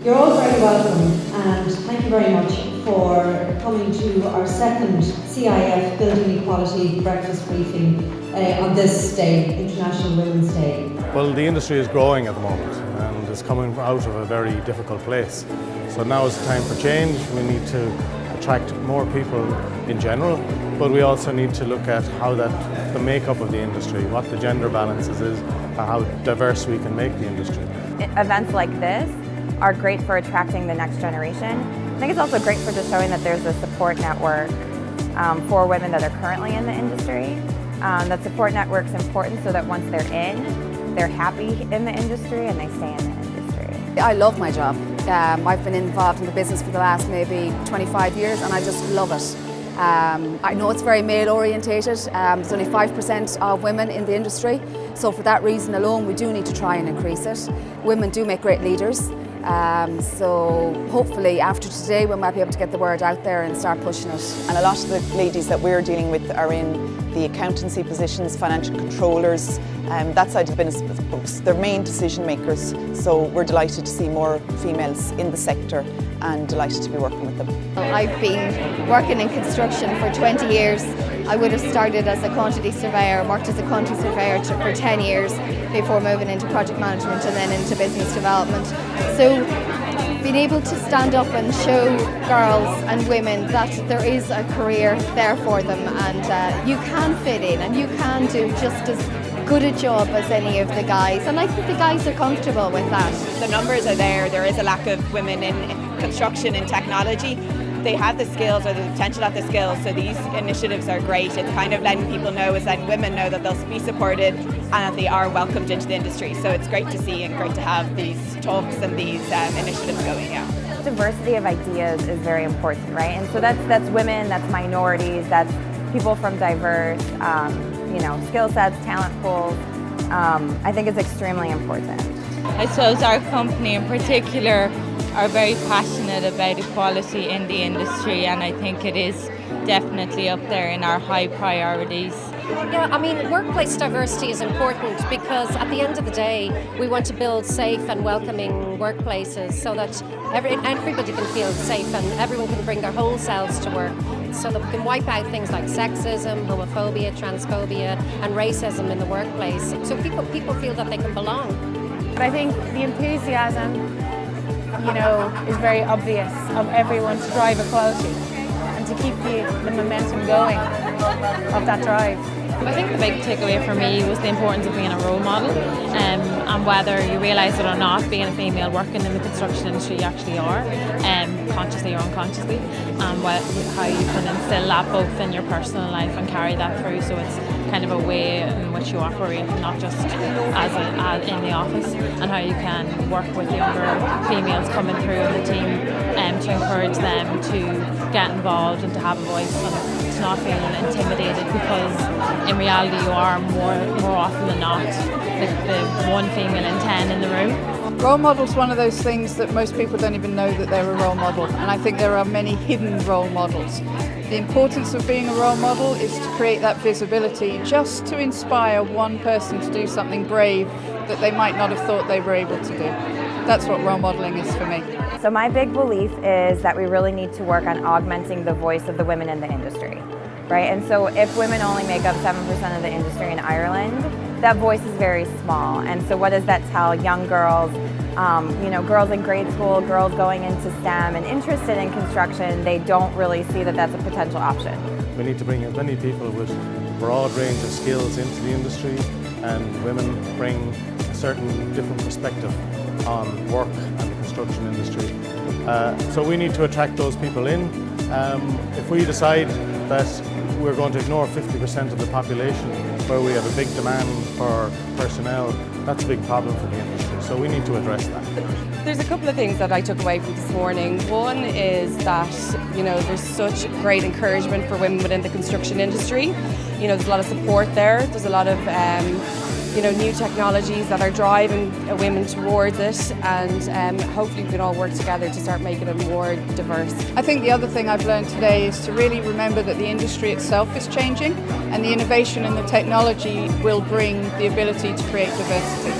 You're all very welcome, and thank you very much for coming to our second CIF Building Equality breakfast briefing on this day, International Women's Day. Well, the industry is growing at the moment and is coming out of a very difficult place. So now is the time for change. We need to attract more people in general, but we also need to look at how the makeup of the industry, what the gender balances is, how diverse we can make the industry. Events like this are great for attracting the next generation. I think it's also great for just showing that there's a support network for women that are currently in the industry. That support network's important so that once they're in, they're happy in the industry and they stay in the industry. I love my job. I've been involved in the business for the last maybe 25 years and I just love it. I know it's very male orientated. There's only 5% of women in the industry, so for that reason alone we do need to try and increase it. Women do make great leaders. So hopefully after today we might be able to get the word out there and start pushing it. And a lot of the ladies that we're dealing with are in the accountancy positions, financial controllers, that side of the business books. They're main decision makers, so we're delighted to see more females in the sector and delighted to be working with them. I've been working in construction for 20 years. I would have started as a quantity surveyor, worked as a quantity surveyor for 10 years before moving into project management and then into business development. So being able to stand up and show girls and women that there is a career there for them and you can fit in and you can do just as good a job as any of the guys, and I think the guys are comfortable with that. The numbers are there is a lack of women in construction and technology. They have the skills or the potential at the skills, so these initiatives are great. It's kind of letting people know, is letting women know that they'll be supported and that they are welcomed into the industry. So it's great to see and great to have these talks and these initiatives going. Yeah. Diversity of ideas is very important, right? And so that's women, that's minorities, that's people from diverse skill sets, talent pools. I think it's extremely important. I suppose our company in particular are very passionate about equality in the industry, and I think it is definitely up there in our high priorities. Yeah, I mean, workplace diversity is important because at the end of the day, we want to build safe and welcoming workplaces so that everybody can feel safe and everyone can bring their whole selves to work, so that we can wipe out things like sexism, homophobia, transphobia and racism in the workplace, so people feel that they can belong. But I think the enthusiasm, is very obvious of everyone to drive equality and to keep the momentum going of that drive. I think the big takeaway for me was the importance of being a role model, and whether you realise it or not, being a female working in the construction industry you actually are, consciously or unconsciously, and how you can instill that both in your personal life and carry that through, so it's kind of a way in which you operate, not just as in the office, and how you can work with younger females coming through in the team to encourage them to get involved and to have a voice and to not feel intimidated, because in reality you are more often than not the one female in 10 in the room. Role model's one of those things that most people don't even know that they're a role model, and I think there are many hidden role models. The importance of being a role model is to create that visibility, just to inspire one person to do something brave that they might not have thought they were able to do. That's what role modeling is for me. So my big belief is that we really need to work on augmenting the voice of the women in the industry, right? And so if women only make up 7% of the industry in Ireland, that voice is very small. And so what does that tell young girls, girls in grade school, girls going into STEM and interested in construction? They don't really see that that's a potential option. We need to bring as many people with a broad range of skills into the industry, and women bring a certain different perspective on work and the construction industry. So we need to attract those people in. If we decide that we're going to ignore 50% of the population where we have a big demand for personnel, that's a big problem for the industry, so we need to address that. There's a couple of things that I took away from this morning. One is that there's such great encouragement for women within the construction industry. There's a lot of support there. There's a lot of new technologies that are driving women towards it, and hopefully we can all work together to start making it more diverse. I think the other thing I've learned today is to really remember that the industry itself is changing, and the innovation and the technology will bring the ability to create diversity.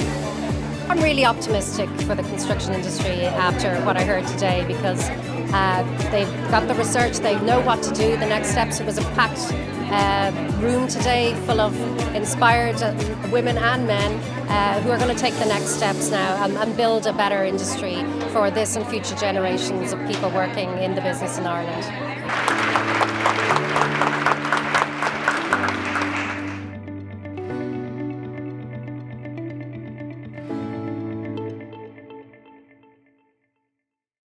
I'm really optimistic for the construction industry after what I heard today, because they've got the research, they know what to do, the next steps. It was a packed room today full of inspired women and men who are going to take the next steps now and build a better industry for this and future generations of people working in the business in Ireland.